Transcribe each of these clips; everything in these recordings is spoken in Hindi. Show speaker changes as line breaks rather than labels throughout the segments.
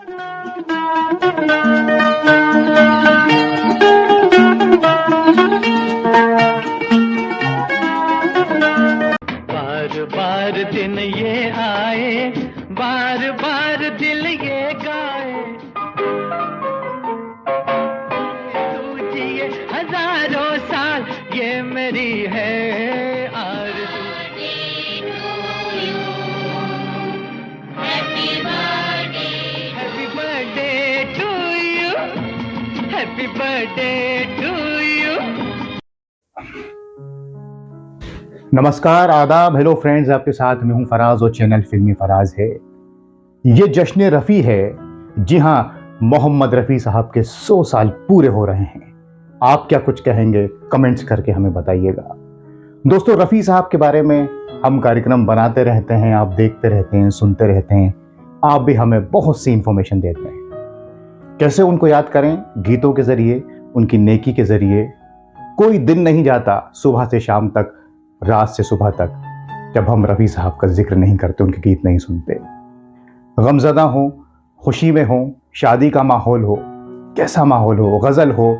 बार बार दिन ये आए, बार बार दिल ये गाए, तू जिए हजारों साल, ये मेरी है आरज़ू। Happy birthday to you, happy birthday to you.
नमस्कार, आदाब, हेलो फ्रेंड्स, आपके साथ मैं हूं फराज और चैनल फिल्मी फराज है। ये जश्न रफ़ी है। जी हां, मोहम्मद रफ़ी साहब के 100 साल पूरे हो रहे हैं। आप क्या कुछ कहेंगे, कमेंट्स करके हमें बताइएगा। दोस्तों, रफ़ी साहब के बारे में हम कार्यक्रम बनाते रहते हैं, आप देखते रहते हैं, सुनते रहते हैं, आप भी हमें बहुत सी इंफॉर्मेशन देते हैं। कैसे उनको याद करें? गीतों के ज़रिए, उनकी नेकी के ज़रिए। कोई दिन नहीं जाता सुबह से शाम तक, रात से सुबह तक, जब हम रफ़ी साहब का जिक्र नहीं करते, उनके गीत नहीं सुनते। गमज़दा हो, खुशी में हो, शादी का माहौल हो, कैसा माहौल हो, गज़ल हो,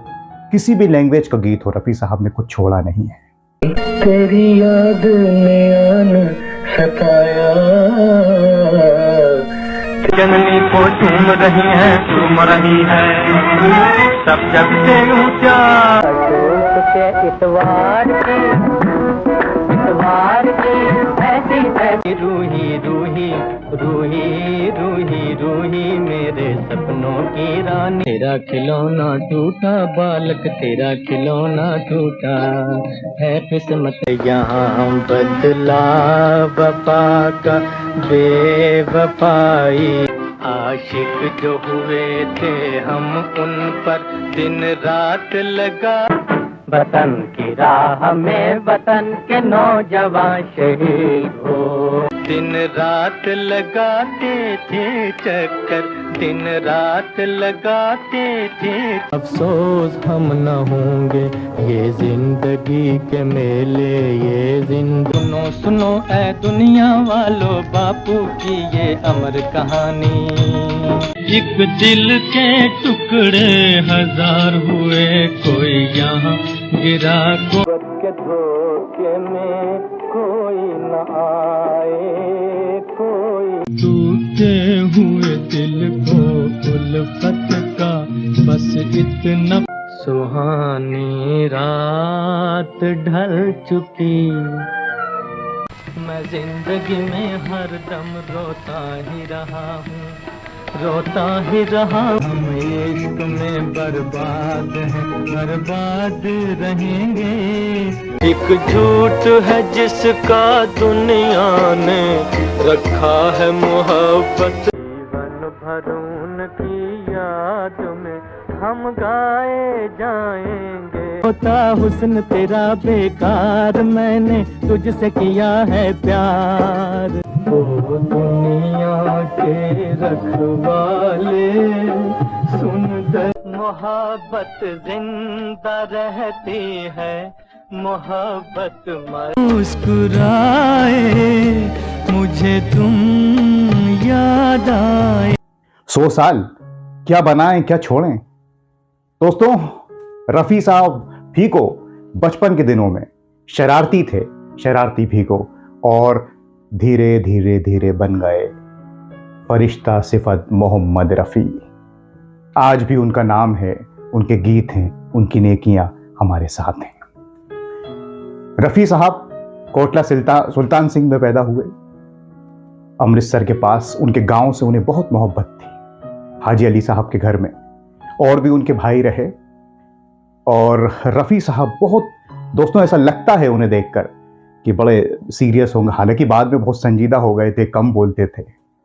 किसी भी लैंग्वेज का गीत हो, रफ़ी साहब ने कुछ छोड़ा नहीं है।
तेरी याद ने आन सताया, जननी को चूम रही है, चूम रही है, सब जग से ऊंचा इतवार की ऐसी ऐसी रूही रूही रूही रूही रूही मेरे सपनों की रानी। तेरा खिलौना टूटा बालक, तेरा खिलौना टूटा है किस्मत यहाँ बदला वफा का बेवफाई। आशिक जो हुए थे हम, उन पर दिन रात लगा, वतन की राह में वतन के नौजवान शहीद हो। दिन रात लगाते थे चक्कर, दिन रात लगाते थे। अफसोस हम न होंगे ये जिंदगी के मेले, ये जिंदगी। सुनो सुनो ऐ दुनिया वालों, बापू की ये अमर कहानी। एक दिल के टुकड़े हजार हुए, कोई यहाँ गिरा को के धोखे में कोई न आए, कोई टूटे हुए दिल को उल्फत का बस इतना। सुहानी रात ढल चुकी, मैं जिंदगी में हरदम रोता ही रहा हूँ, रोता ही रहा। हम इश्क में बर्बाद हैं, बर्बाद रहेंगे। एक झूठ है जिसका दुनिया ने रखा है मोहब्बत। जीवन भर उनकी याद में हम गाए जाएंगे। होता हुस्न तेरा बेकार, मैंने तुझसे किया है प्यार। ओ दुनिया के रखवाले सुन दे, मोहब्बत जिंदा रहती है, मोहब्बत मर। मुस्कुराए मुझे तुम याद आए।
100 साल क्या बनाएं, क्या छोड़ें। दोस्तों, रफ़ी साहब फीको बचपन के दिनों में शरारती थे, शरारती फीको, और धीरे धीरे धीरे बन गए फरिश्ता सिफत मोहम्मद रफ़ी। आज भी उनका नाम है, उनके गीत हैं, उनकी नेकियां हमारे साथ हैं। रफ़ी साहब कोटला सुल्तान सिंह में पैदा हुए, अमृतसर के पास। उनके गांव से उन्हें बहुत मोहब्बत थी, हाजी अली साहब के घर में। और भी उनके भाई रहे। और रफ़ी साहब बहुत, दोस्तों, ऐसा लगता है उन्हें देखकर कि बड़े सीरियस होंगे, हालांकि बाद में बहुत संजीदा हो गए थे, कम बोलते थे,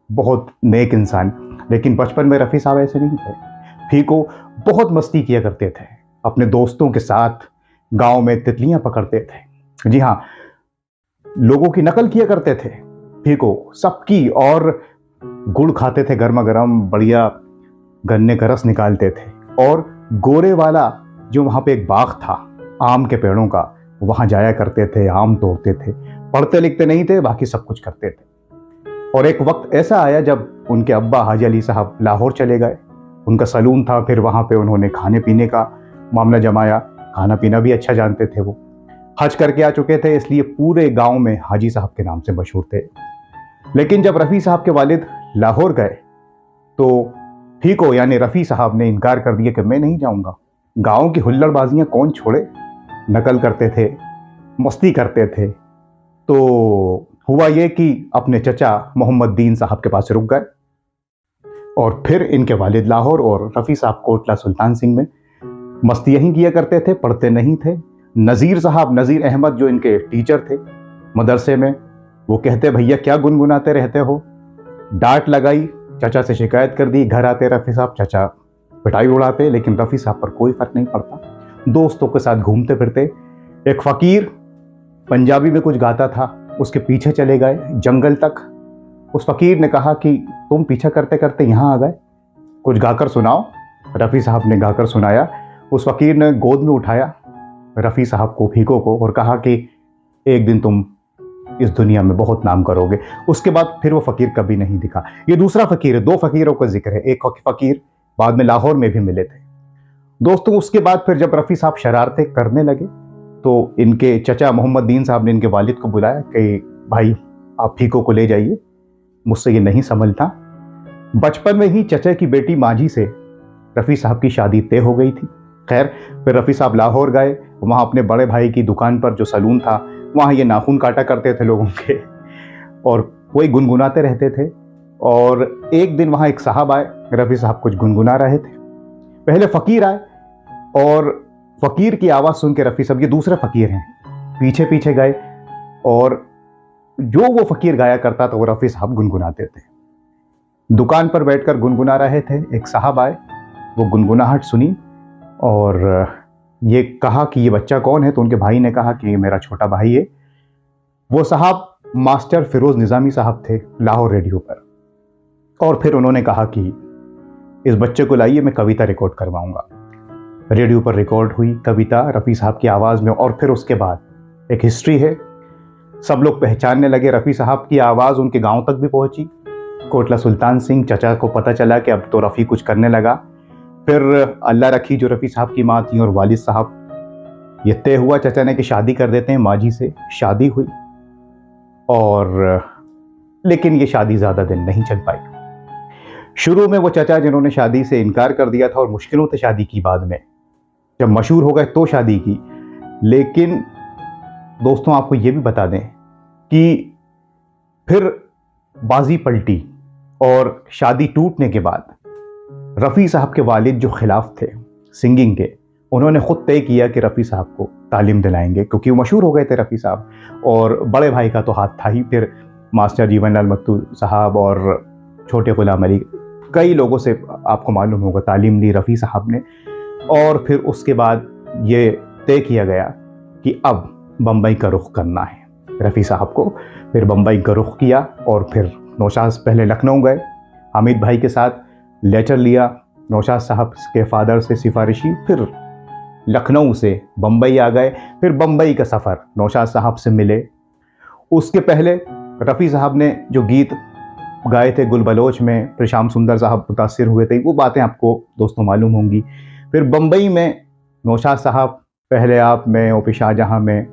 बहुत नेक इंसान। लेकिन बचपन में रफ़ी साहब ऐसे नहीं थे। फीको बहुत मस्ती किया करते थे, अपने दोस्तों के साथ गांव में तितलियां पकड़ते थे। जी हाँ, लोगों की नकल किया करते थे फीको, सबकी। और गुड़ खाते थे गर्मा गर्म, बढ़िया गन्ने का रस निकालते थे। और गोरे वाला जो वहाँ पे एक बाग था आम के पेड़ों का, वहाँ जाया करते थे, आम तोड़ते थे। पढ़ते लिखते नहीं थे, बाकी सब कुछ करते थे। और एक वक्त ऐसा आया जब उनके अब्बा हाजी अली साहब लाहौर चले गए। उनका सलून था, फिर वहाँ पे उन्होंने खाने पीने का मामला जमाया। खाना पीना भी अच्छा जानते थे वो। हज करके आ चुके थे, इसलिए पूरे गांव में हाजी साहब के नाम से मशहूर थे। लेकिन जब रफ़ी साहब के वालिद लाहौर गए तो फीको यानी रफ़ी साहब ने इनकार कर दिया कि मैं नहीं जाऊंगा। गांव की हुल्लड़बाजियां कौन छोड़े। नकल करते थे, मस्ती करते थे। तो हुआ ये कि अपने चचा मोहम्मद दीन साहब के पास रुक गए और फिर इनके वालिद लाहौर और रफ़ी साहब कोटला सुल्तान सिंह में मस्ती यहीं किया करते थे, पढ़ते नहीं थे। नज़ीर साहब, नज़ीर अहमद जो इनके टीचर थे मदरसे में, वो कहते भैया क्या गुनगुनाते रहते हो। डांट लगाई, चचा से शिकायत कर दी। घर आते रफ़ी साहब, चचा पिटाई उड़ाते, लेकिन रफ़ी साहब पर कोई फर्क नहीं पड़ता। दोस्तों के साथ घूमते फिरते। एक फ़कीर पंजाबी में कुछ गाता था, उसके पीछे चले गए जंगल तक। उस फ़कीर ने कहा कि तुम पीछा करते करते यहाँ आ गए, कुछ गाकर सुनाओ। रफ़ी साहब ने गाकर सुनाया। उस फ़कीर ने गोद में उठाया रफ़ी साहब को, फीको को, और कहा कि एक दिन तुम इस दुनिया में बहुत नाम करोगे। उसके बाद फिर वो फ़कीर कभी नहीं दिखा। ये दूसरा फ़कीर है, दो फ़कीरों का जिक्र है। एक फ़कीर बाद में लाहौर में भी मिले थे। दोस्तों उसके बाद फिर जब रफ़ी साहब शरारतें करने लगे तो इनके चचा मोहम्मद दीन साहब ने इनके वालिद को बुलाया कि भाई आप फीको को ले जाइए, मुझसे ये नहीं संभलता। बचपन में ही चचा की बेटी मांझी से रफ़ी साहब की शादी तय हो गई थी। खैर फिर रफ़ी साहब लाहौर गए, वहाँ अपने बड़े भाई की दुकान पर जो सलून था वहाँ ये नाखून काटा करते थे लोगों के, और वही गुनगुनाते रहते थे। और एक दिन वहाँ एक साहब आए, रफ़ी साहब कुछ गुनगुना रहे थे। पहले फ़कीर आए और फ़कीर की आवाज़ सुन के रफ़ी साहब, ये दूसरे फ़कीर हैं, पीछे पीछे गए और जो वो फ़कीर गाया करता था वो रफ़ी साहब गुनगुनाते थे। दुकान पर बैठकर गुनगुना रहे थे, एक साहब आए, वो गुनगुनाहट सुनी और ये कहा कि ये बच्चा कौन है। तो उनके भाई ने कहा कि ये मेरा छोटा भाई है। वो साहब मास्टर फिरोज़ निज़ामी साहब थे लाहौर रेडियो पर। और फिर उन्होंने कहा कि इस बच्चे को लाइए, मैं कविता रिकॉर्ड करवाऊंगा। रेडियो पर रिकॉर्ड हुई कविता रफ़ी साहब की आवाज़ में। और फिर उसके बाद एक हिस्ट्री है, सब लोग पहचानने लगे। रफ़ी साहब की आवाज़ उनके गांव तक भी पहुंची। कोटला सुल्तान सिंह चचा को पता चला कि अब तो रफ़ी कुछ करने लगा। फिर अल्लाह रखी जो रफ़ी साहब की माँ थी और वालिद साहब, ये तय हुआ चचा ने कि शादी कर देते हैं मांझी से। शादी हुई और लेकिन ये शादी ज़्यादा दिन नहीं चल पाई। शुरू में वो चचा जिन्होंने शादी से इनकार कर दिया था और मुश्किलों से शादी की, बाद में जब मशहूर हो गए तो शादी की। लेकिन दोस्तों आपको ये भी बता दें कि फिर बाजी पलटी और शादी टूटने के बाद रफ़ी साहब के वालिद जो खिलाफ थे सिंगिंग के, उन्होंने ख़ुद तय किया कि रफ़ी साहब को तालीम दिलाएंगे, क्योंकि वो मशहूर हो गए थे रफ़ी साहब। और बड़े भाई का तो हाथ था ही। फिर मास्टर जीवन लाल मत्तू साहब और छोटे गुलाम अली, कई लोगों से आपको मालूम होगा तालीम ली रफ़ी साहब ने। और फिर उसके बाद ये तय किया गया कि अब बम्बई का रुख करना है रफ़ी साहब को। फिर बम्बई का रुख किया और फिर नौशाद, पहले लखनऊ गए हामिद भाई के साथ, लेटर लिया नौशाद साहब के फादर से सिफारिशी। फिर लखनऊ से बम्बई आ गए। फिर बम्बई का सफ़र नौशाद साहब से मिले। उसके पहले रफ़ी साहब ने जो गीत गाए थे गुल बलोच में, फिर श्याम सुंदर साहब मुतासिर हुए थे, वो बातें आपको दोस्तों मालूम होंगी। फिर बम्बई में नौशाद साहब, पहले आप में ओ शाहजहाँ में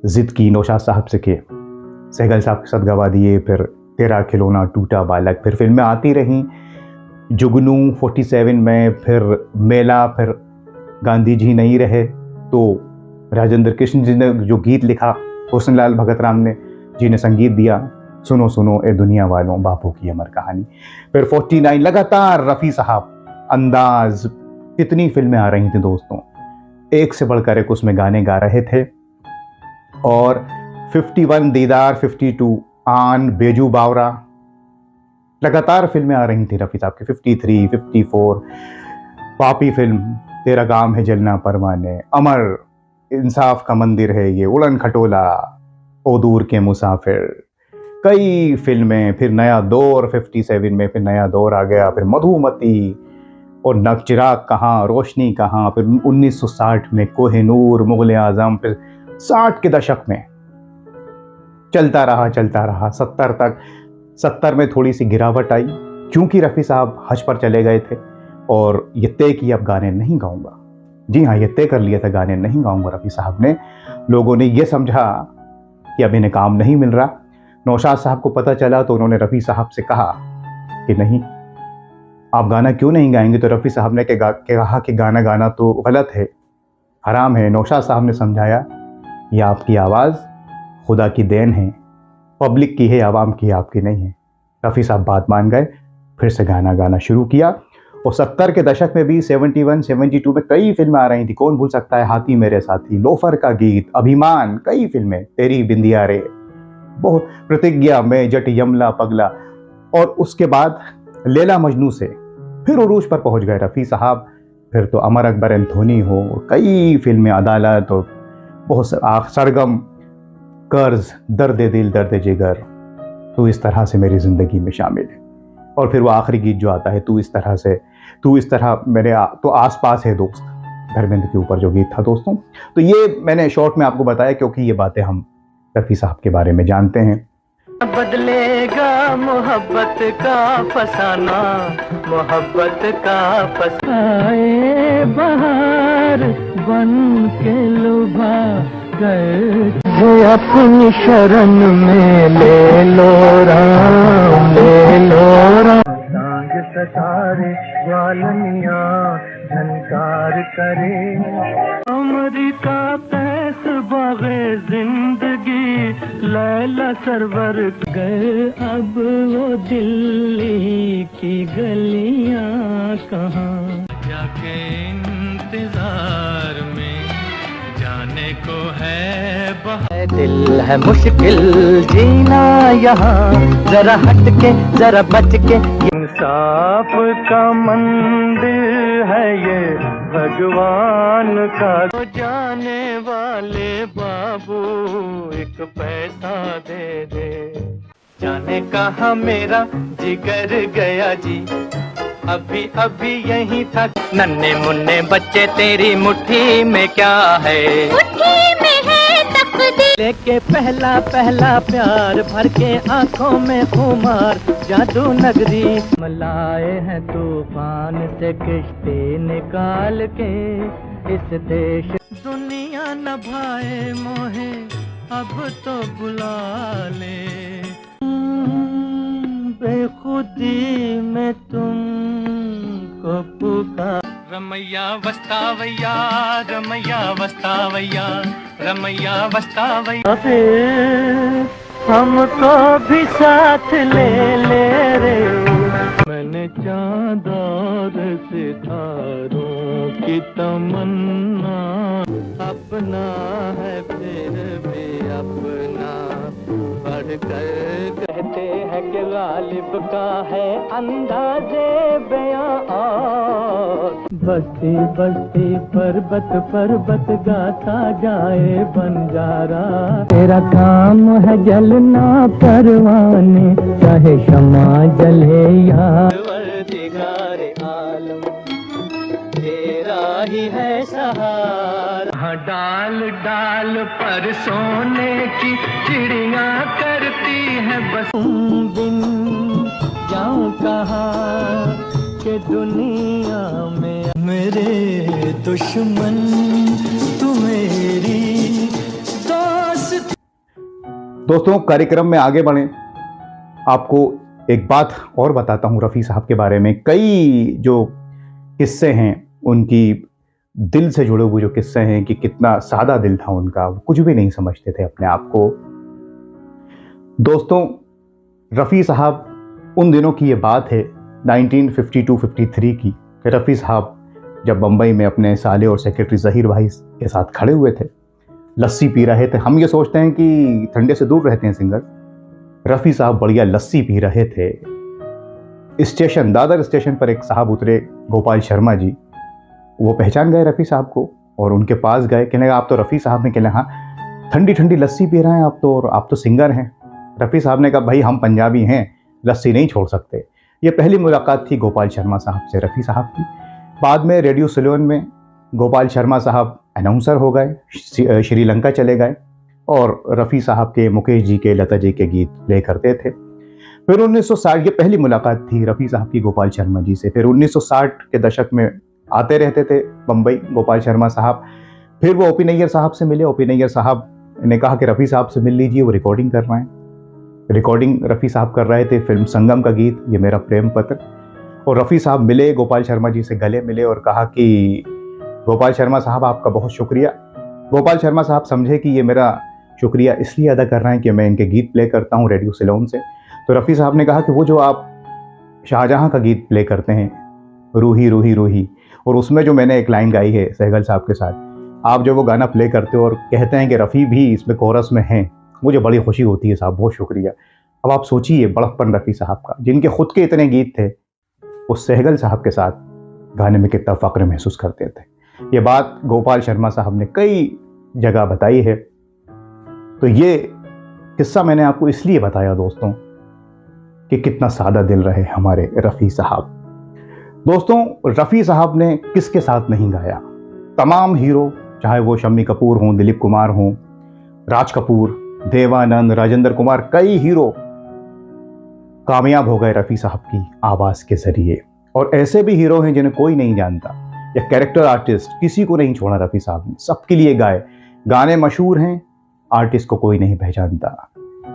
ज़िद की नौशाद साहब से के सहगल साहब के साथ गवा दिए। फिर तेरा खिलौना टूटा बालक, फिर फिल्में आती रहीं, जुगनू 47 में, फिर मेला, फिर गांधी जी नहीं रहे तो राजेंद्र कृष्ण जी ने जो गीत लिखा, हुस्न लाल भगत राम ने जी ने संगीत दिया, सुनो सुनो ए दुनिया वालों बापू की अमर कहानी। फिर 49, लगातार रफ़ी साहब, अंदाज, कितनी फिल्में आ रही थी दोस्तों, एक से बढ़कर एक उसमें गाने गा रहे थे। और 51, दीदार, 52, आन, बेजू बावरा, लगातार फिल्में आ रही थी रफ़ी साहब की। 53, 54, पापी फिल्म, तेरा काम है जलना परवाने, अमर, इंसाफ का मंदिर है ये, उड़न खटोला, ओ दूर के मुसाफिर, कई फिल्में। फिर नया दौर 57 में, फिर नया दौर आ गया, फिर मधुमती और नक चिराग कहाँ, रोशनी कहाँ, फिर 1960 में कोहिनूर, मुगल आजम, फिर 60 के दशक में चलता रहा 70 तक। 70 में थोड़ी सी गिरावट आई, क्योंकि रफ़ी साहब हज पर चले गए थे और ये तय किया अब गाने नहीं गाऊंगा। जी हाँ, ये तय कर लिया था गाने नहीं गाऊंगा रफ़ी साहब ने। लोगों ने ये समझा कि अब इन्हें काम नहीं मिल रहा। नौशाद साहब को पता चला तो उन्होंने रफ़ी साहब से कहा कि नहीं, आप गाना क्यों नहीं गाएंगे। तो रफ़ी साहब ने कहा कि गाना गाना तो गलत है, हराम है। नौशाद साहब ने समझाया, यह आपकी आवाज़ खुदा की देन है, पब्लिक की है, आवाम की, आपकी नहीं है। रफ़ी साहब बात मान गए, फिर से गाना गाना शुरू किया। और 70 के दशक में भी 71, 72 में कई फिल्में आ रही थी। कौन भूल सकता है हाथी मेरे साथी, लोफर का गीत, अभिमान, कई फिल्में, तेरी बिंदिया रे, बहुत, प्रतिज्ञा में, जट यमला पगला। और उसके बाद लैला मजनू से फिर उरूज पर पहुंच गए रफ़ी साहब। फिर तो अमर अकबर एंथोनी हो, कई फिल्में, अदालत, और बहुत सरगम, कर्ज, दर्द दिल दर्द जिगर, तू इस तरह से मेरी ज़िंदगी में शामिल है। और फिर वो आखिरी गीत जो आता है, तू इस तरह से, तू इस तरह मेरे तो आस पास है दोस्त, धर्मेंद्र के ऊपर जो गीत था दोस्तों। तो ये मैंने शॉर्ट में आपको बताया क्योंकि ये बातें हम रफ़ी साहब के बारे में जानते हैं।
बदलेगा मोहब्बत का फसाना, मोहब्बत का फसाए बहार बन के लुभा गए, अपनी शरण में ले लो राम, ले लो राम। सांग सतारे ज्वालनिया झनकार करे, अमरीका पैस बागे जिंदगी, लैला सरवर गए अब वो दिल्ली की गलियां कहाँ। जाके इंतजार में जाने को है दिल है मुश्किल जीना यहाँ, जरा हट के जरा बच के। इंसाफ का मंदिर है ये भगवान का, तो जाने वाले बाबू एक पैसा दे दे। जाने कहाँ मेरा जिगर गया जी, अभी अभी यही था। नन्हे मुन्ने बच्चे तेरी मुट्ठी में क्या है, मुट्ठी में है तकदीर। लेके पहला पहला प्यार भर के आंखों में खुमार, जादू नगरी मलाए हैं तूफान से किश्ती निकाल के इस देश। दुनिया न भाए मोहे अब तो बुला ले, बेखुदी में तुमको पुकार। रमैया वस्तावैया, रमैया वस्तावैया, रमैया वस्तावैया। फिर हमको भी साथ ले ले रे, मैंने चांद और सितारों की तमन्ना, अपना है फिर भी अपना बढ़कर। कहते हैं कि गालिब का है अंदाज़े बयां, और बस्ती बस्ती पर्वत पर्वत गाता जाए बंजारा। तेरा काम है जलना परवाने, चाहे शमा जले या दिगारे आलम, तेरा ही है सहारा। हाँ, डाल डाल पर सोने की चिड़िया करती है बस। दिन जाऊं कहाँ के दुनिया में, मेरे दुश्मन तू मेरी दोस्त।
दोस्तों, कार्यक्रम में आगे बढ़ें, आपको एक बात और बताता हूँ रफ़ी साहब के बारे में। कई जो किस्से हैं उनकी, दिल से जुड़े हुए जो किस्से हैं कि कितना सादा दिल था उनका, कुछ भी नहीं समझते थे अपने आप को। दोस्तों, रफ़ी साहब, उन दिनों की ये बात है 1952-53 की, कि रफ़ी साहब जब बम्बई में अपने साले और सेक्रेटरी ज़हीर भाई के साथ खड़े हुए थे, लस्सी पी रहे थे। हम ये सोचते हैं कि ठंडे से दूर रहते हैं सिंगर, रफ़ी साहब बढ़िया लस्सी पी रहे थे। स्टेशन, दादर स्टेशन पर एक साहब उतरे, गोपाल शर्मा जी। वो पहचान गए रफ़ी साहब को और उनके पास गए। कहने लगा, आप तो रफ़ी साहब ने। कहने, हाँ, ठंडी ठंडी लस्सी पी रहे हैं आप तो, और आप तो सिंगर हैं। रफ़ी साहब ने कहा, भाई हम पंजाबी हैं, लस्सी नहीं छोड़ सकते। ये पहली मुलाकात थी गोपाल शर्मा साहब से रफ़ी साहब की। बाद में रेडियो सिलोन में गोपाल शर्मा साहब अनाउंसर हो गए, श्रीलंका चले गए और रफ़ी साहब के, मुकेश जी के, लता जी के गीत प्ले करते थे। फिर 1960, ये पहली मुलाकात थी रफ़ी साहब की गोपाल शर्मा जी से। फिर 1960 के दशक में आते रहते थे बम्बई गोपाल शर्मा साहब। फिर वो ओपी नैयर साहब से मिले। ओपी नैयर साहब ने कहा कि रफ़ी साहब से मिल लीजिए, वो रिकॉर्डिंग कर रहे हैं। रिकॉर्डिंग रफ़ी साहब कर रहे थे फिल्म संगम का गीत ये मेरा प्रेम पत्र। और रफ़ी साहब मिले, गोपाल शर्मा जी से गले मिले और कहा कि गोपाल शर्मा साहब आपका बहुत शुक्रिया। गोपाल शर्मा साहब समझे कि ये मेरा शुक्रिया इसलिए अदा कर रहे हैं कि मैं इनके गीत प्ले करता हूँ रेडियो सिलोन से। तो रफ़ी साहब ने कहा कि वो जो आप शाहजहां का गीत प्ले करते हैं, रूही रूही रूही, और उसमें जो मैंने एक लाइन गाई है सहगल साहब के साथ, आप जो वो गाना प्ले करते हो और कहते हैं कि रफ़ी भी इसमें कोरस में हैं, मुझे बड़ी खुशी होती है साहब, बहुत शुक्रिया। अब आप सोचिए बड़प्पन रफ़ी साहब का, जिनके खुद के इतने गीत थे, वो सहगल साहब के साथ गाने में कितना फ़ख्र महसूस करते थे। ये बात गोपाल शर्मा साहब ने कई जगह बताई है। तो ये किस्सा मैंने आपको इसलिए बताया दोस्तों कि कितना सादा दिल रहे हमारे रफ़ी साहब। दोस्तों, रफ़ी साहब ने किसके साथ नहीं गाया? तमाम हीरो, चाहे वो शम्मी कपूर हों, दिलीप कुमार हों, राज कपूर, देवानंद, राजेंद्र कुमार, कई हीरो कामयाब हो गए रफ़ी साहब की आवाज़ के ज़रिए। और ऐसे भी हीरो हैं जिन्हें कोई नहीं जानता, या कैरेक्टर आर्टिस्ट, किसी को नहीं छोड़ा रफ़ी साहब ने, सबके लिए गाए। गाने मशहूर हैं, आर्टिस्ट को कोई नहीं पहचानता।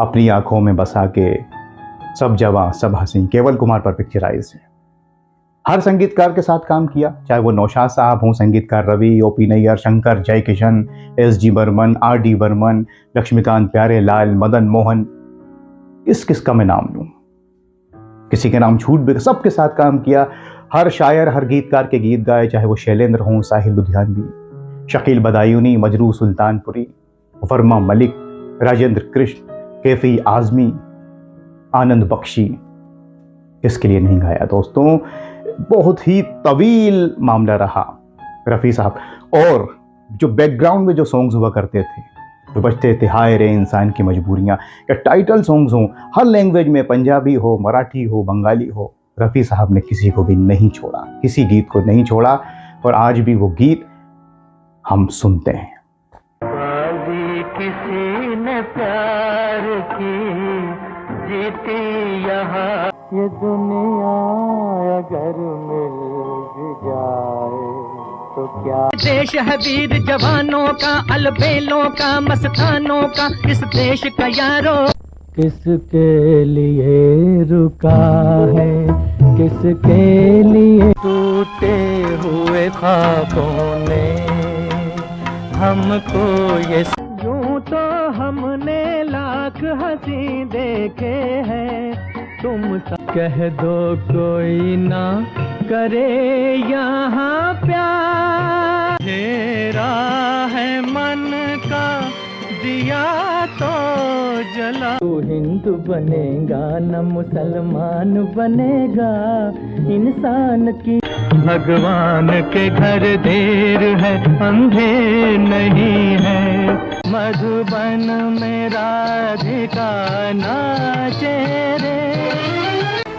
अपनी आंखों में बसा के, सब जवां सब हसीं, केवल कुमार पर पिक्चराइज है। हर संगीतकार के साथ काम किया, चाहे वो नौशाद साहब हों, संगीतकार रवि, ओपी नैयर, शंकर जयकिशन, एस.जी. बर्मन, आर.डी. बर्मन, लक्ष्मीकांत प्यारेलाल, मदन मोहन, किस किस का मैं नाम लूं, किसी के नाम छूट भी, सबके साथ काम किया। हर शायर, हर गीतकार के गीत गाए, चाहे वो शैलेंद्र हों, साहिल लुधियानवी, शकील बदायूनी, मजरू सुल्तानपुरी, वर्मा मलिक, राजेंद्र कृष्ण, कैफी आजमी, आनंद बख्शी, किसके लिए नहीं गाया दोस्तों। बहुत ही तवील मामला रहा रफ़ी साहब। और जो बैकग्राउंड में जो सॉन्ग्स हुआ करते थे, जो बजते थे, हाय रे इंसान की मजबूरियाँ, या टाइटल सॉन्ग्स हों, हर लैंग्वेज में, पंजाबी हो, मराठी हो, बंगाली हो, रफ़ी साहब ने किसी को भी नहीं छोड़ा, किसी गीत को नहीं छोड़ा। और आज भी वो गीत हम सुनते हैं।
बाजी किसी ने प्यार की जीती यहाँ, ये दुनिया अगर मिल भी जाए तो क्या। देश है वीर जवानों का, अलबेलों का, मस्तानों का, इस देश का यारो किसके लिए रुका है, किसके लिए। टूटे हुए ख्वाबों ने हमको ये, यूं तो हमने लाख हंसी देखे हैं, तुम कह दो कोई ना करे यहाँ प्यार। घेरा है मन का दिया तो जला। तू हिंदू बनेगा न मुसलमान बनेगा, इंसान की भगवान के घर देर है, अंधेर नहीं है। मधुबन में राधिका नाचे रे,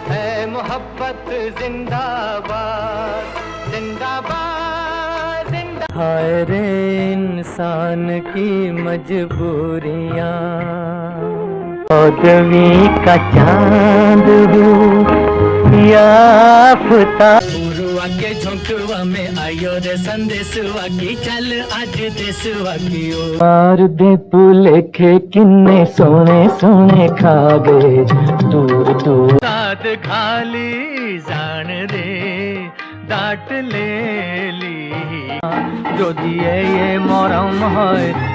है मोहब्बत जिंदाबाद जिंदाबाद जिंदाबाद। हाय रे इंसान की मजबूरियाँ, चौदवी का चांद हूँ याफ्ता। के झोंकवा में आयो रे संदेशवा की, चल आज देशवा की ओर। मार दे पुलेखे किन्ने सोने सोने खाबे, दूर दूर साथ खाली जान दे, डाट ले ली। जो दिए ये मोरम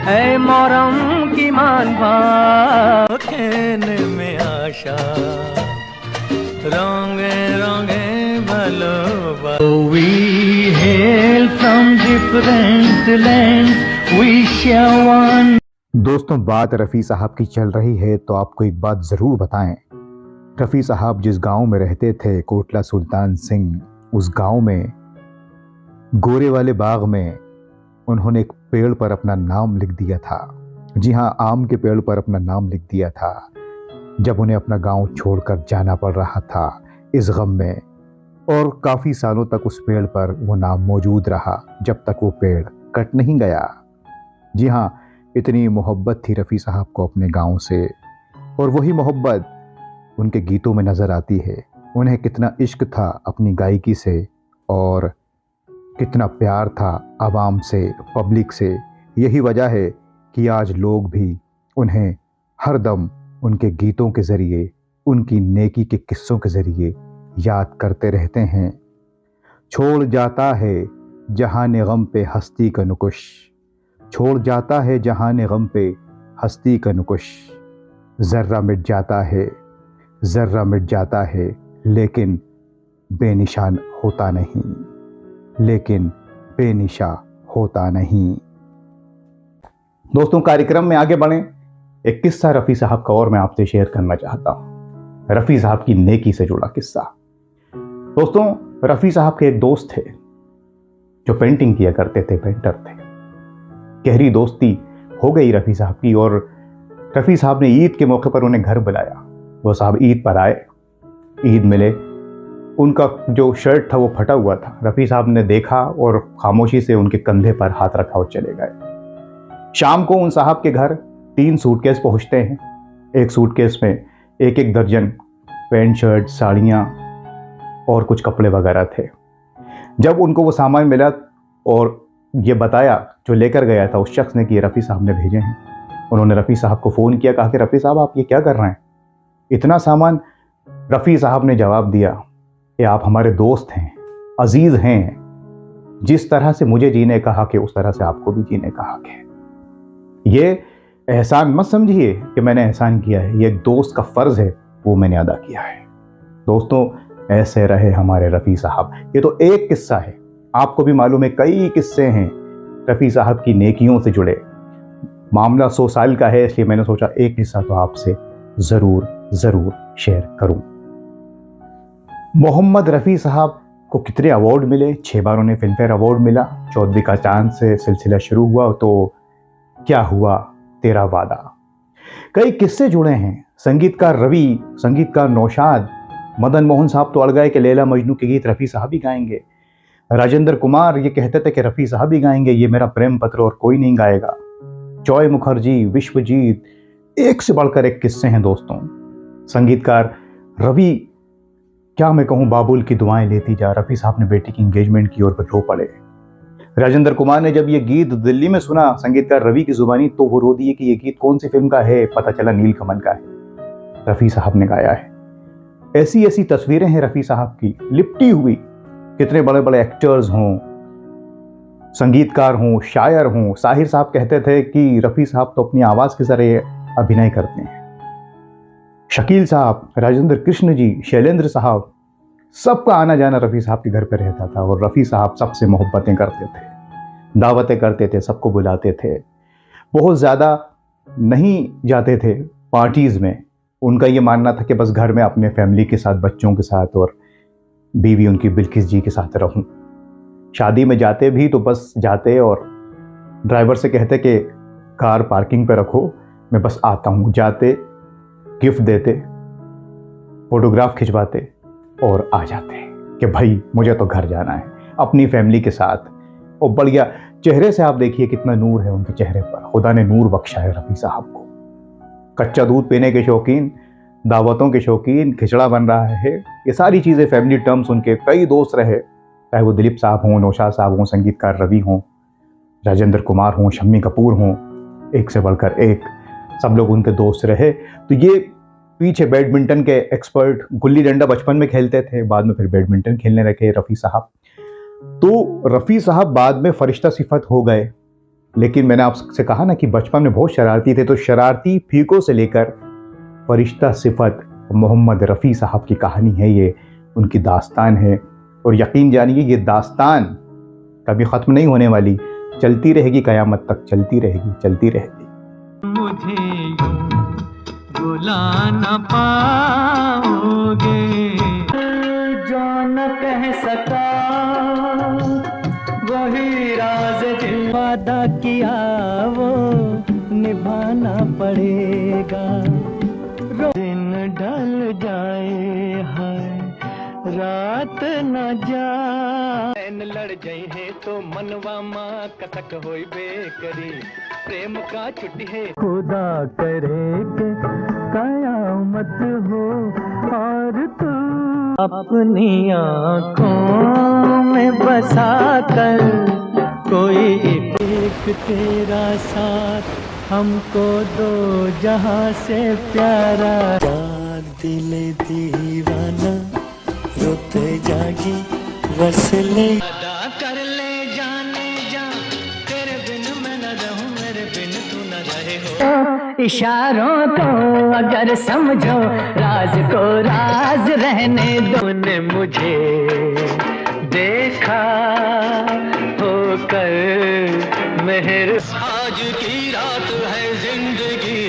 है मोरम की मान भाव, खेन में आशा रोंगे रोंगे भलो। We hail from different lands, we share one।
दोस्तों, बात रफ़ी साहब की चल रही है तो आपको एक बात ज़रूर बताएं। रफ़ी साहब जिस गांव में रहते थे, कोटला सुल्तान सिंह, उस गांव में गोरे वाले बाग में उन्होंने एक पेड़ पर अपना नाम लिख दिया था। जी हाँ, आम के पेड़ पर अपना नाम लिख दिया था, जब उन्हें अपना गांव छोड़कर जाना पड़ रहा था इस गम में। और काफ़ी सालों तक उस पेड़ पर वो नाम मौजूद रहा, जब तक वो पेड़ कट नहीं गया। जी हाँ, इतनी मोहब्बत थी रफ़ी साहब को अपने गांव से, और वही मोहब्बत उनके गीतों में नज़र आती है। उन्हें कितना इश्क था अपनी गायकी से और कितना प्यार था आवाम से, पब्लिक से। यही वजह है कि आज लोग भी उन्हें हर दम उनके गीतों के ज़रिए, उनकी नेकी के किस्सों के ज़रिए याद करते रहते हैं। छोड़ जाता है जहान गम पे हस्ती का नुकुश, छोड़ जाता है जहान गम पे हस्ती का नुकुश। ज़र्रा मिट जाता है, ज़र्रा मिट जाता है, लेकिन बेनिशान होता नहीं, लेकिन बेनिशा होता नहीं। दोस्तों, कार्यक्रम में आगे बढ़ें। एक किस्सा रफ़ी साहब का और मैं आपसे शेयर करना चाहता हूँ, रफ़ी साहब की नेकी से जुड़ा किस्सा। दोस्तों, रफ़ी साहब के एक दोस्त थे जो पेंटिंग किया करते थे, पेंटर थे। गहरी दोस्ती हो गई रफ़ी साहब की और रफ़ी साहब ने ईद के मौके पर उन्हें घर बुलाया। वो साहब ईद पर आए, ईद मिले। उनका जो शर्ट था वो फटा हुआ था। रफ़ी साहब ने देखा और खामोशी से उनके कंधे पर हाथ रखा और चले गए। शाम को उन साहब के घर 3 सूटकेस पहुंचते हैं। एक सूटकेस में एक एक दर्जन पैंट शर्ट, साड़ियाँ और कुछ कपड़े वगैरह थे। जब उनको वो सामान मिला और ये बताया जो लेकर गया था उस शख्स ने कि ये रफ़ी साहब ने भेजे हैं, उन्होंने रफ़ी साहब को फ़ोन किया, कहा कि रफ़ी साहब आप ये क्या कर रहे हैं, इतना सामान। रफ़ी साहब ने जवाब दिया कि आप हमारे दोस्त हैं, अजीज़ हैं, जिस तरह से मुझे जीने का हक है उस तरह से आपको भी जीने का हक है। ये एहसान मत समझिए कि मैंने एहसान किया है, ये एक दोस्त का फ़र्ज़ है, वो मैंने अदा किया है। दोस्तों, ऐसे रहे हमारे रफ़ी साहब। ये तो एक किस्सा है, आपको भी मालूम है कई किस्से हैं रफ़ी साहब की नेकियों से जुड़े। मामला 100 साल का है, इसलिए मैंने सोचा एक किस्सा तो आपसे ज़रूर शेयर करूं। मोहम्मद रफ़ी साहब को कितने अवार्ड मिले? 6 बार उन्हें फिल्म फेयर अवार्ड मिला। चौधरी का चांद से सिलसिला शुरू हुआ तो क्या हुआ तेरा वादा। कई किस्से जुड़े हैं। संगीतकार रवि, संगीतकार नौशाद, मदन मोहन साहब तो अड़ गए कि लैला मजनू के गीत रफ़ी साहब ही गाएंगे। राजेंद्र कुमार ये कहते थे कि रफ़ी साहब ही गाएंगे, ये मेरा प्रेम पत्र और कोई नहीं गाएगा। जॉय मुखर्जी, विश्वजीत, एक से बढ़कर एक किस्से हैं दोस्तों। संगीतकार रवि, क्या मैं कहूँ, बाबुल की दुआएं लेती जा, रफ़ी साहब ने बेटी की एंगेजमेंट की और रो पड़े। राजेंद्र कुमार ने जब ये गीत दिल्ली में सुना संगीतकार रवि की जुबानी तो वो रो दिए कि ये गीत कौन सी फिल्म का है, पता चला नीलकमल का है, रफ़ी साहब ने गाया है। ऐसी ऐसी तस्वीरें हैं रफ़ी साहब की लिपटी हुई। कितने बड़े बड़े एक्टर्स हों, संगीतकार हों, शायर हों। साहिर साहब कहते थे कि रफ़ी साहब तो अपनी आवाज़ के ज़रिए अभिनय करते हैं। शकील साहब, राजेंद्र कृष्ण जी, शैलेंद्र साहब, सबका आना जाना रफ़ी साहब के घर पर रहता था और रफ़ी साहब सबसे मोहब्बतें करते थे, दावतें करते थे, सबको बुलाते थे। बहुत ज़्यादा नहीं जाते थे पार्टीज़ में। उनका ये मानना था कि बस घर में अपने फैमिली के साथ, बच्चों के साथ और बीवी उनकी बिल्किस जी के साथ रहूं। शादी में जाते भी तो बस जाते और ड्राइवर से कहते कि कार पार्किंग पे रखो, मैं बस आता हूँ। जाते, गिफ्ट देते, फोटोग्राफ खिंचवाते और आ जाते कि भाई मुझे तो घर जाना है अपनी फैमिली के साथ। और बढ़िया चेहरे से आप देखिए कितना नूर है उनके चेहरे पर। खुदा ने नूर बख्शा है रफ़ी साहब को। कच्चा दूध पीने के शौकीन, दावतों के शौकीन, खिचड़ा बन रहा है, ये सारी चीज़ें फैमिली टर्म्स। उनके कई दोस्त रहे, चाहे वो दिलीप साहब हों, नौशाद साहब हों, संगीतकार रवि हों, राजेंद्र कुमार हों, शम्मी कपूर हों, एक से बढ़कर एक, सब लोग उनके दोस्त रहे। तो ये पीछे बैडमिंटन के एक्सपर्ट, गुल्ली डंडा बचपन में खेलते थे, बाद में फिर बैडमिंटन खेलने लगे रफ़ी साहब। तो रफ़ी साहब बाद में फरिश्ता सिफत हो गए। लेकिन मैंने आपसे कहा ना कि बचपन में बहुत शरारती थे, तो शरारती फीको से लेकर फरिश्ता सिफत मोहम्मद रफ़ी साहब की कहानी है, ये उनकी दास्तान है। और यकीन जानिए ये दास्तान कभी ख़त्म नहीं होने वाली, चलती रहेगी, क़यामत तक चलती रहेगी, चलती रहेगी।
मुझे यूं बुला न पाओगे, जो न कह सका वही राज दिल, वादा किया वो निभाना पड़ेगा। दिन ढल जाए है रात न जाए, लड़ जाए है तो मनवा माँ कतक होई बेकरी, प्रेम का छुट्टी है खुदा करे के कयामत हो और तू अपनी आँखों में बसा कर कोई एक तेरा साथ हमको दो जहां से प्यारा। दिल दीवाना रोते जागी बस ले अदा कर ले जाने जा तेरे बिन मैं न रहूं मेरे बिन तू न रहे हो। इशारों को अगर समझो राज को राज रहने दो। ने मुझे देखा होकर मेहर आज की रात है जिंदगी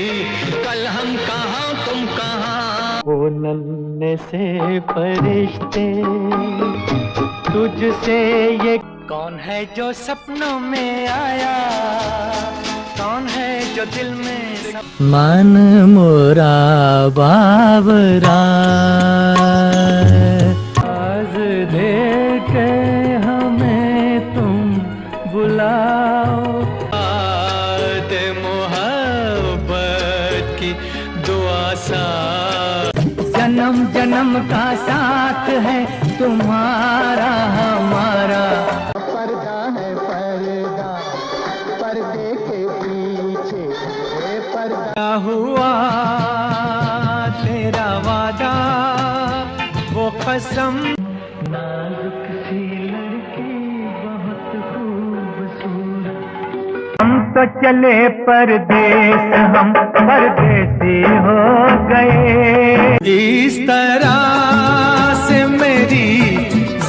कल हम कहाँ तुम कहाँ। वो नन्हे से फरिश्ते तुझसे ये कौन है जो सपनों में आया कौन है जो दिल में मन मोरा बाबरा आज दे के हमें तुम बुलाओ दे मोहब्बत की दुआ सा जन्म जन्म का साथ है तुम्हारा हमारा। पर्दा है पर्दा पर्दे के पीछे पर्दा हुआ तेरा वादा वो कसम। नाजुक सी लड़की बहुत खूबसूरत हम तो चले परदेस हम परदेसी हो गए। इस तरह से मेरी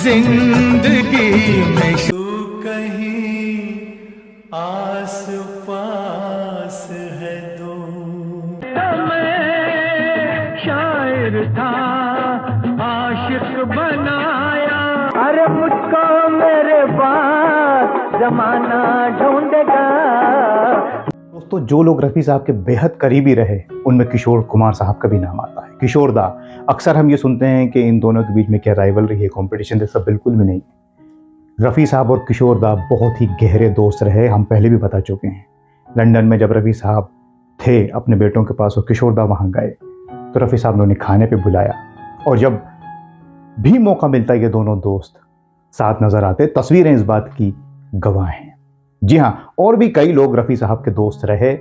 जिंदगी में तू कहीं आस पास है दो। मैं शायर था आशिक बनाया अरे मुझको मेरे पास जमाना ढूंढेगा।
दोस्तों जो लोग रफ़ी साहब के बेहद करीबी रहे उनमें किशोर कुमार साहब का भी नाम आता है। किशोर दा अक्सर हम ये सुनते हैं कि इन दोनों के बीच में क्या राइवलरी है कंपटीशन है, सब बिल्कुल भी नहीं। रफ़ी साहब और किशोर दा बहुत ही गहरे दोस्त रहे, हम पहले भी बता चुके हैं। लंदन में जब रफ़ी साहब थे अपने बेटों के पास और किशोर दा वहाँ गए तो रफ़ी साहब ने उन्हें खाने पर बुलाया और जब भी मौका मिलता है ये दोनों दोस्त साथ नज़र आते, तस्वीरें इस बात की गवाह हैं। जी हाँ, और भी कई लोग रफ़ी साहब के दोस्त रहे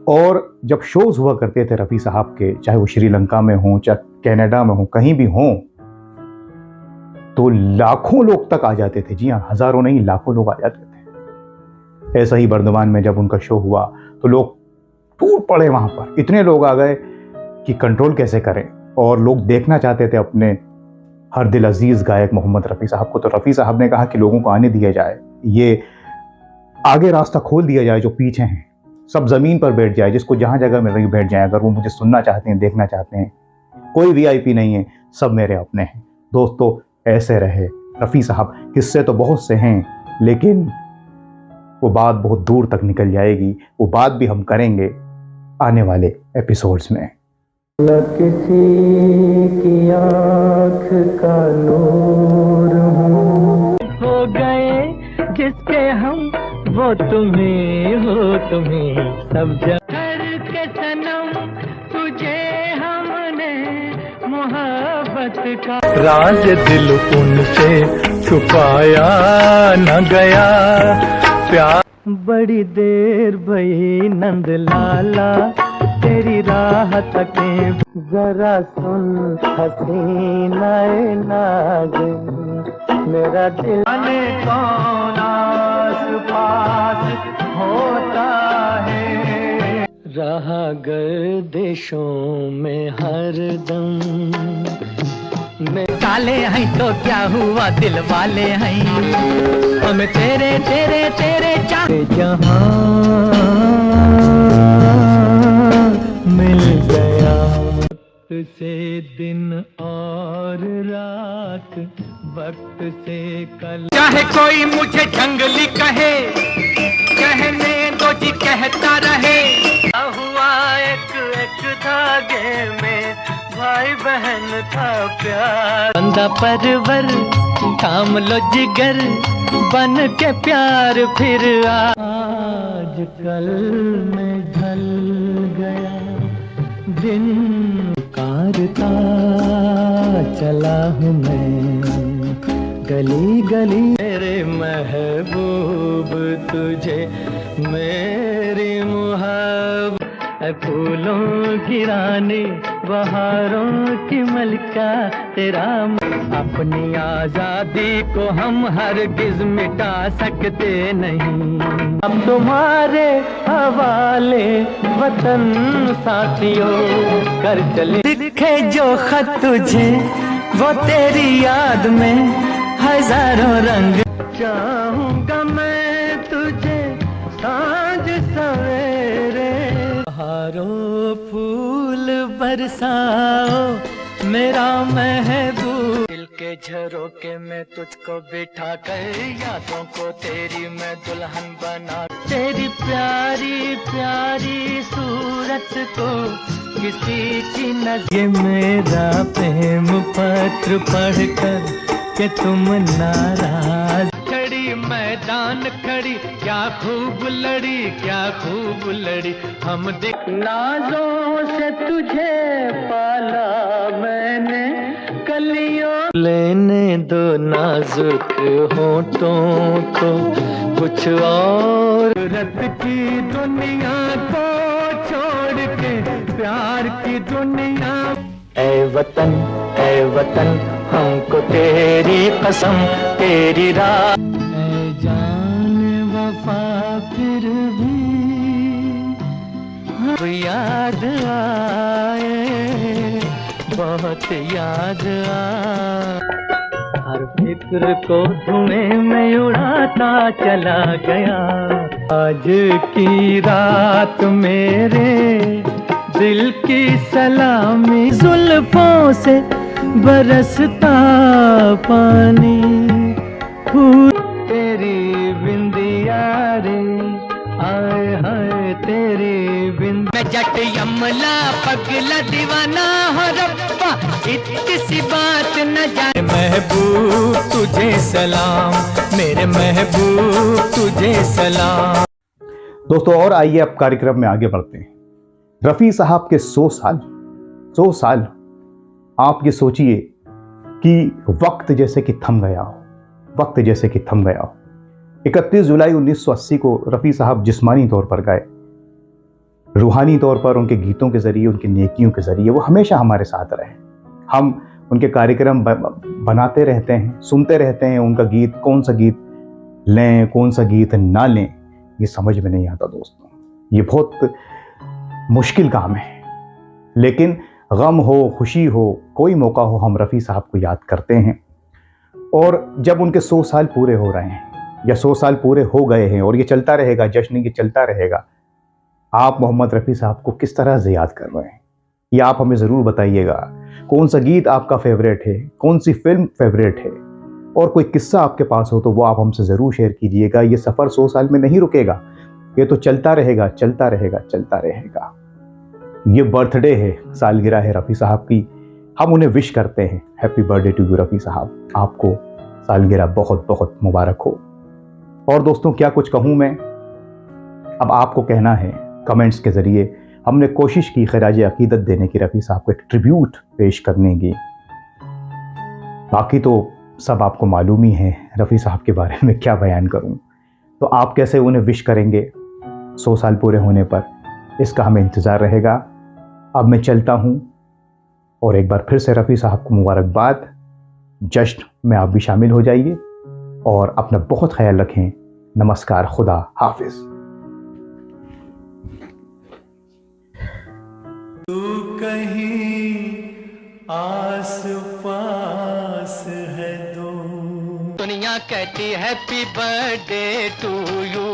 और जब शोज हुआ करते थे रफ़ी साहब के, चाहे वो श्रीलंका में हों चाहे कनाडा में हों कहीं भी हों, तो लाखों लोग तक आ जाते थे। जी हाँ, हजारों नहीं लाखों लोग आ जाते थे। ऐसा ही बर्दवान में जब उनका शो हुआ तो लोग टूट पड़े वहाँ पर, इतने लोग आ गए कि कंट्रोल कैसे करें और लोग देखना चाहते थे अपने हर दिल अजीज़ गायक मोहम्मद रफ़ी साहब को। तो रफ़ी साहब ने कहा कि लोगों को आने दिया जाए, ये आगे रास्ता खोल दिया जाए, जो पीछे हैं सब ज़मीन पर बैठ जाए, जिसको जहाँ जगह मिल रही बैठ जाए। अगर वो मुझे सुनना चाहते हैं देखना चाहते हैं, कोई वीआईपी नहीं है, सब मेरे अपने हैं। दोस्तों ऐसे रहे रफ़ी साहब। किस्से तो बहुत से हैं लेकिन वो बात बहुत दूर तक निकल जाएगी, वो बात भी हम करेंगे आने वाले एपिसोड्स में।
न किसी की आँख का नूर हो गए जिसके हम वो तुम्हें हो तुम्हें सब जगह के सनम तुझे हमने मोहब्बत का राज दिल उनसे छुपाया न गया प्यार। बड़ी देर भई नंद लाला तेरी राह तके जरा सुन हसीनाए नाज़ मेरा दिल कौन आस पास होता है। रहा गर्दिशों में हरदम में काले हैं तो क्या हुआ दिल वाले हैं हम तेरे तेरे तेरे चाहे जहां मिल गया। वक्त से दिन और रात वक्त से कल चाहे कोई मुझे जंगली कहे कहने दो जी कहता रहे। हुआ एक एक धागे में भाई बहन था प्यार। बंदा परवर काम लो जिगर बन के प्यार फिर आज कल में ढल गया। गिन कारता चला हूँ मैं गली गली। मेरे महबूब तुझे मेरी मुहब्बत, फूलों की रानी बहारों की मलका तेरा। अपनी आजादी को हम हरगिज मिटा सकते नहीं। अब तुम्हारे हवाले वतन साथियों कर चले। लिखे जो खत तुझे वो तेरी याद में हजारों रंग। चाहूंगा मैं तुझे सांझ सवेरे। बहारों फूल बरसाओ मेरा महबूब। दिल के झरोके में तुझको बिठा कर यादों को तेरी मैं दुल्हन बना। तेरी प्यारी प्यारी सूरत को किसी की नजर। ये मेरा प्रेम पत्र पढ़कर के तुम नाराज। खड़ी मैदान खड़ी क्या खूब लड़ी, क्या खूब लड़ी। हम देख नाजों से तुझे पाला मैंने कलियों। लेने दो नाजुक होठों को कुछ और। रत की दुनिया को छोड़ के प्यार की दुनिया। ऐ वतन हमको तेरी कसम तेरी राह। ऐ जान वफा फिर भी हम याद आए, बहुत याद आए। हर फिक्र को धुएं में उड़ाता चला गया। आज की रात मेरे दिल की सलामी। जुल्फों से बरसता पानी फूल तेरी बिंदिया रे। आए हाय तेरी बिंद। मैं जट यमला पगला दीवाना हो रब्बा इतनी सी बात न जाने। महबूब तुझे सलाम मेरे महबूब तुझे सलाम।
दोस्तों और आइए अब कार्यक्रम में आगे बढ़ते हैं। रफ़ी साहब के 100 साल आप ये सोचिए कि वक्त जैसे कि थम गया हो, वक्त जैसे कि थम गया हो। 31 जुलाई 1980 को रफ़ी साहब जिस्मानी तौर पर गए, रूहानी तौर पर उनके गीतों के ज़रिए, उनकी नेकियों के ज़रिए वो हमेशा हमारे साथ रहे। हम उनके कार्यक्रम बनाते रहते हैं, सुनते रहते हैं उनका गीत। कौन सा गीत लें, कौन सा गीत ना लें, ये समझ में नहीं आता दोस्तों। ये बहुत मुश्किल काम है, लेकिन गम हो खुशी हो कोई मौका हो हम रफ़ी साहब को याद करते हैं। और जब उनके 100 साल पूरे हो रहे हैं या 100 साल पूरे हो गए हैं और ये चलता रहेगा, जश्न ये चलता रहेगा, आप मोहम्मद रफ़ी साहब को किस तरह से याद कर रहे हैं ये आप हमें ज़रूर बताइएगा। कौन सा गीत आपका फेवरेट है, कौन सी फिल्म फेवरेट है, और कोई किस्सा आपके पास हो तो वो आप हमसे ज़रूर शेयर कीजिएगा। ये सफ़र 100 साल में नहीं रुकेगा, ये तो चलता रहेगा चलता रहेगा चलता रहेगा। ये बर्थडे है, सालगिरह है रफ़ी साहब की। हम उन्हें विश करते हैं, happy birthday to you Rafi Sahab. आपको सालगिरह बहुत बहुत मुबारक हो। और दोस्तों क्या कुछ कहूँ मैं, अब आपको कहना है कमेंट्स के ज़रिए। हमने कोशिश की खिराज अकीदत देने की, रफ़ी साहब को एक ट्रिब्यूट पेश करने की। बाकी तो सब आपको मालूम ही है रफ़ी साहब के बारे में क्या बयान करूं। तो आप कैसे उन्हें विश करेंगे 100 साल पूरे होने पर, इसका हमें इंतज़ार रहेगा। अब मैं चलता हूं और एक बार फिर से रफ़ी साहब को मुबारकबाद। जश्न में आप भी शामिल हो जाइए और अपना बहुत ख्याल रखें। नमस्कार, खुदा हाफिज़।
तू कहीं आस पास है दो, दुनिया कहती हैप्पी बर्थडे टू यू।